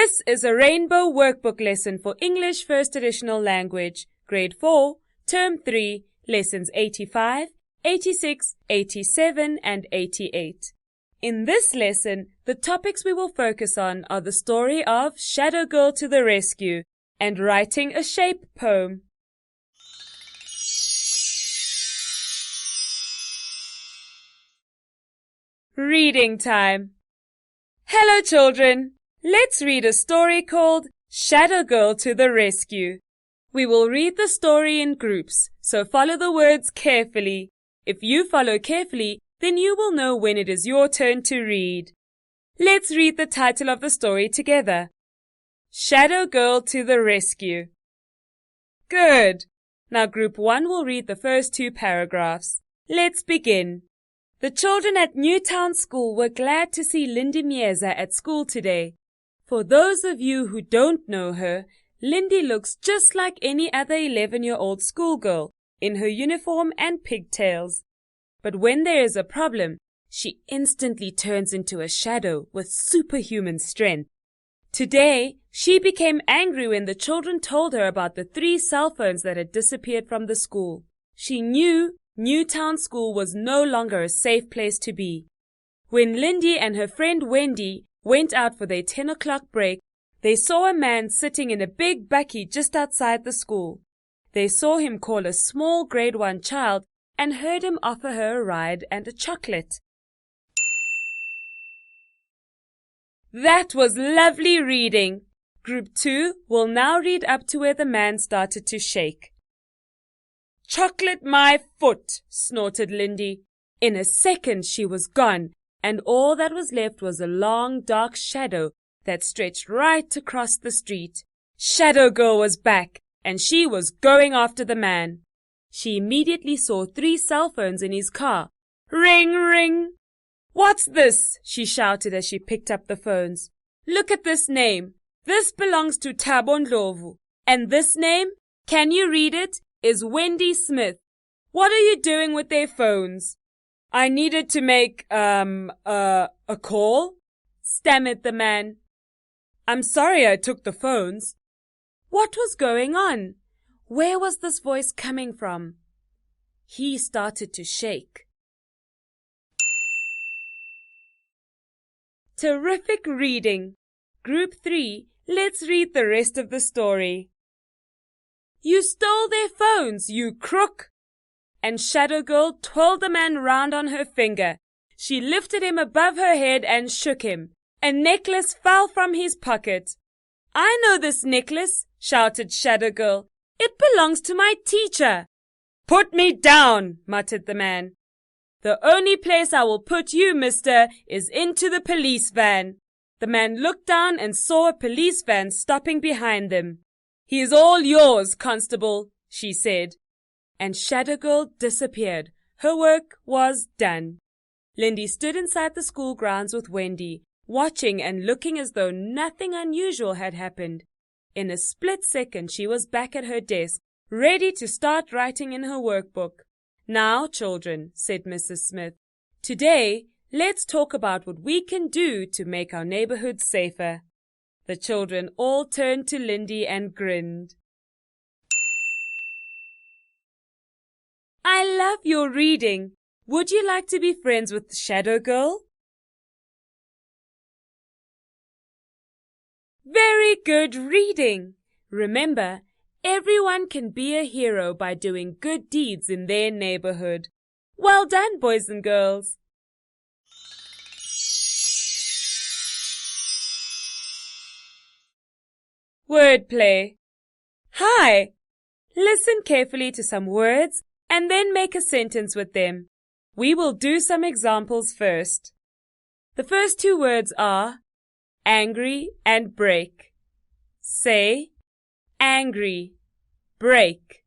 This is a Rainbow Workbook lesson for English First Additional Language, Grade 4, Term 3, Lessons 85, 86, 87, and 88. In this lesson, the topics we will focus on are the story of Shadow Girl to the Rescue and writing a shape poem. Reading time. Hello children, let's read a story called Shadow Girl to the Rescue. We will read the story in groups, so follow the words carefully. If you follow carefully, then you will know when it is your turn to read. Let's read the title of the story together. Shadow Girl to the Rescue. Good. Now Group 1 will read the first 2 paragraphs. Let's begin. The children at Newtown School were glad to see Lindy Mieza at school today. For those of you who don't know her, Lindy looks just like any other 11-year-old schoolgirl in her uniform and pigtails. But when there is a problem, she instantly turns into a shadow with superhuman strength. Today, she became angry when the children told her about the 3 cell phones that had disappeared from the school. She knew Newtown School was no longer a safe place to be. When Lindy and her friend Wendy went out for their 10 o'clock break, they saw a man sitting in a big bakkie just outside the school. They saw him call a small grade 1 child and heard him offer her a ride and a chocolate. That was lovely reading. Group 2 will now read up to where the man started to shake. Chocolate my foot, snorted Lindy. In a second she was gone, and all that was left was a long dark shadow that stretched right across the street. Shadow Girl was back, and she was going after the man. She immediately saw 3 cell phones in his car. Ring, ring! What's this? She shouted as she picked up the phones. Look at this name. This belongs to Thabo Ndlovu. And this name, can you read it, is Wendy Smith. What are you doing with their phones? I needed to make, a call, stammered the man. I'm sorry I took the phones. What was going on? Where was this voice coming from? He started to shake. Terrific reading. Group 3, let's read the rest of the story. You stole their phones, you crook! And Shadow Girl twirled the man round on her finger. She lifted him above her head and shook him. A necklace fell from his pocket. I know this necklace, shouted Shadow Girl. It belongs to my teacher. Put me down, muttered the man. The only place I will put you, mister, is into the police van. The man looked down and saw a police van stopping behind them. He is all yours, constable, she said. And Shadow Girl disappeared. Her work was done. Lindy stood inside the school grounds with Wendy, watching and looking as though nothing unusual had happened. In a split second, she was back at her desk, ready to start writing in her workbook. Now, children, said Mrs. Smith, today, let's talk about what we can do to make our neighborhood safer. The children all turned to Lindy and grinned. I love your reading. Would you like to be friends with Shadow Girl? Very good reading. Remember, everyone can be a hero by doing good deeds in their neighborhood. Well done, boys and girls. Wordplay. Hi. Listen carefully to some words and then make a sentence with them. We will do some examples first. The first 2 words are angry and break. Say, angry, break.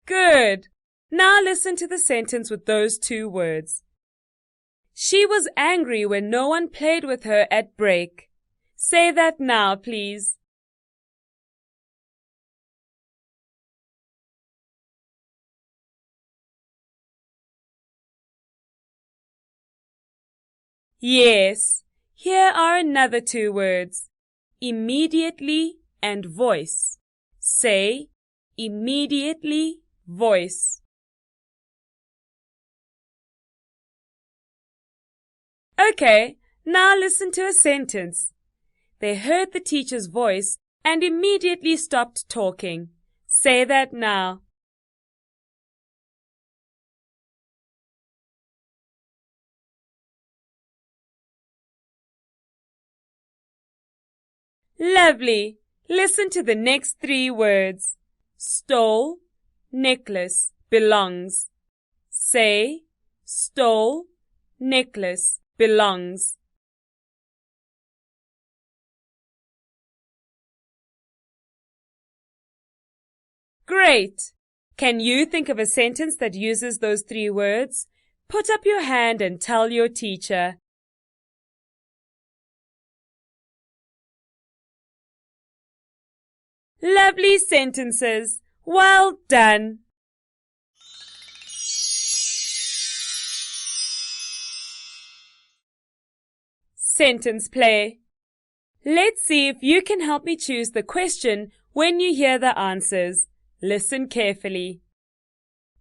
Good. Now listen to the sentence with those 2 words. She was angry when no one played with her at break. Say that now, please. Yes. Here are another two words. Immediately and voice. Say, immediately, voice. Okay, now listen to a sentence. They heard the teacher's voice and immediately stopped talking. Say that now. Lovely. Listen to the next three words. Stole, necklace, belongs. Say, stole, necklace, belongs. Great! Can you think of a sentence that uses those three words? Put up your hand and tell your teacher. Lovely sentences. Well done. Sentence play. Let's see if you can help me choose the question when you hear the answers. Listen carefully.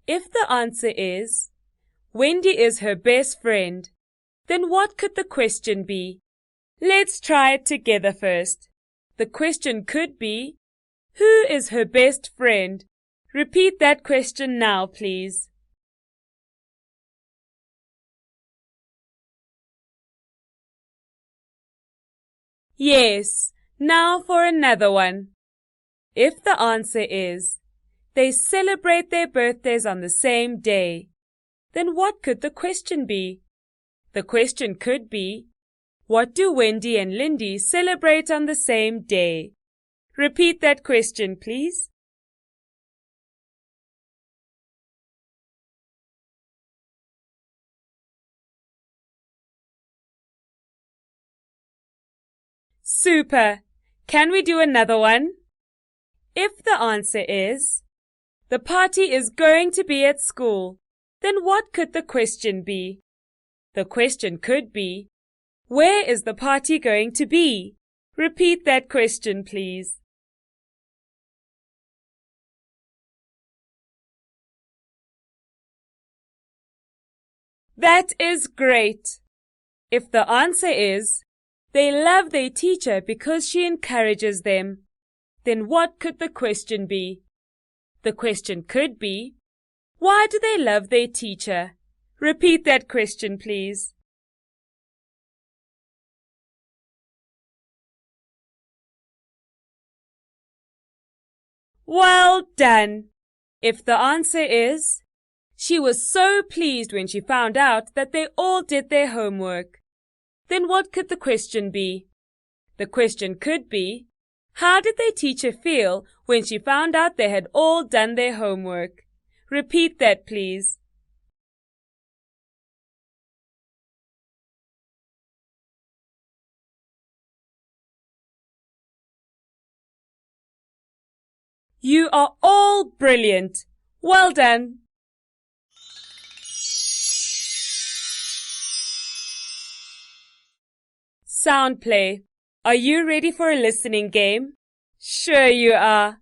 If the answer is, Wendy is her best friend, then what could the question be? Let's try it together first. The question could be, who is her best friend? Repeat that question now, please. Yes, now for another one. If the answer is, they celebrate their birthdays on the same day, then what could the question be? The question could be, what do Wendy and Lindy celebrate on the same day? Repeat that question, please. Super! Can we do another one? If the answer is, the party is going to be at school, then what could the question be? The question could be, where is the party going to be? Repeat that question, please. That is great! If the answer is, they love their teacher because she encourages them, then what could the question be? The question could be, why do they love their teacher? Repeat that question, please. Well done! If the answer is, she was so pleased when she found out that they all did their homework, then what could the question be? The question could be, how did their teacher feel when she found out they had all done their homework? Repeat that, please. You are all brilliant. Well done. Sound play. Are you ready for a listening game? Sure you are.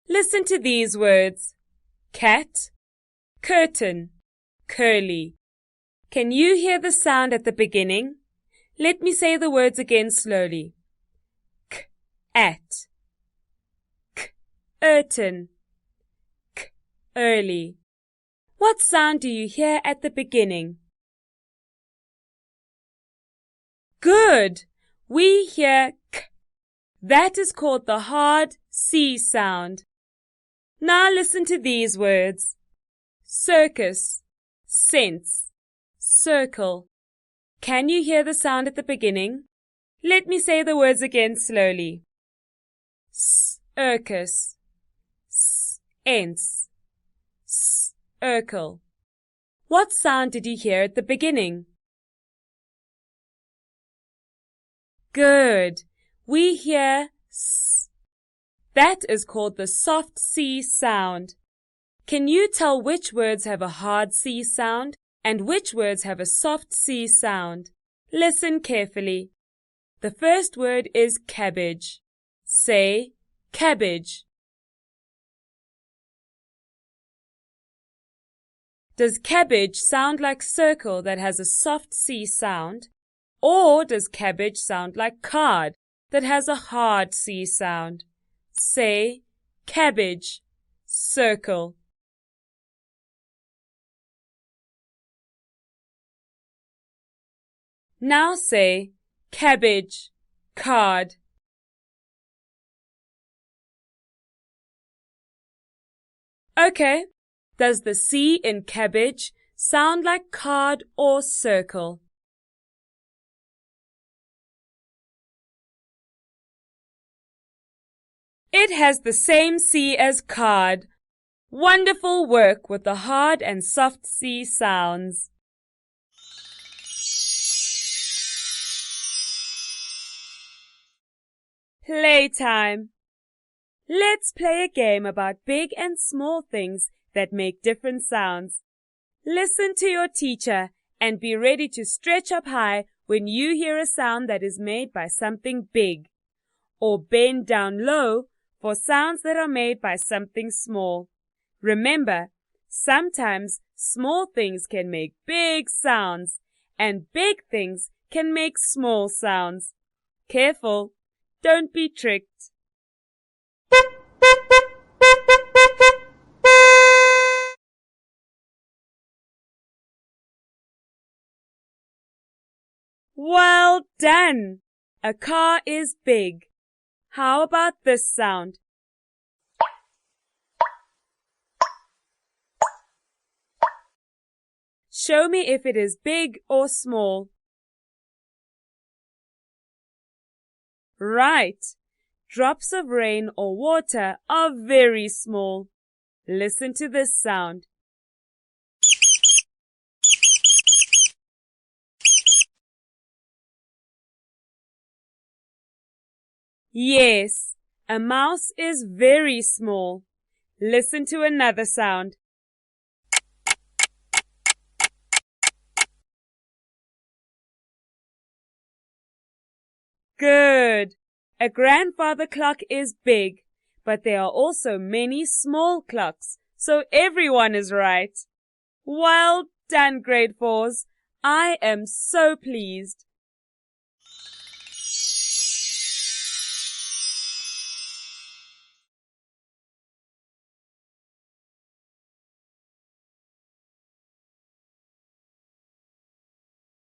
Listen to these words. Cat, curtain, curly. Can you hear the sound at the beginning? Let me say the words again slowly. K, at. K, curtain. K, early. What sound do you hear at the beginning? Good! We hear k. That is called the hard C sound. Now listen to these words. Circus, sense, circle. Can you hear the sound at the beginning? Let me say the words again slowly. Circus, ence, circle. What sound did you hear at the beginning? Good. We hear s. That is called the soft C sound. Can you tell which words have a hard C sound and which words have a soft C sound? Listen carefully. The first word is cabbage. Say cabbage. Does cabbage sound like circle that has a soft C sound? Or does cabbage sound like card that has a hard C sound? Say cabbage, circle. Now say cabbage, card. Okay, does the C in cabbage sound like card or circle? It has the same C as card. Wonderful work with the hard and soft C sounds. Playtime. Let's play a game about big and small things that make different sounds. Listen to your teacher and be ready to stretch up high when you hear a sound that is made by something big, or bend down low for sounds that are made by something small. Remember, sometimes small things can make big sounds, and big things can make small sounds. Careful, don't be tricked. Well done! A car is big. How about this sound? Show me if it is big or small. Right. Drops of rain or water are very small. Listen to this sound. Yes, a mouse is very small. Listen to another sound. Good. A grandfather clock is big, but there are also many small clocks, so everyone is right. Well done, grade 4s. I am so pleased.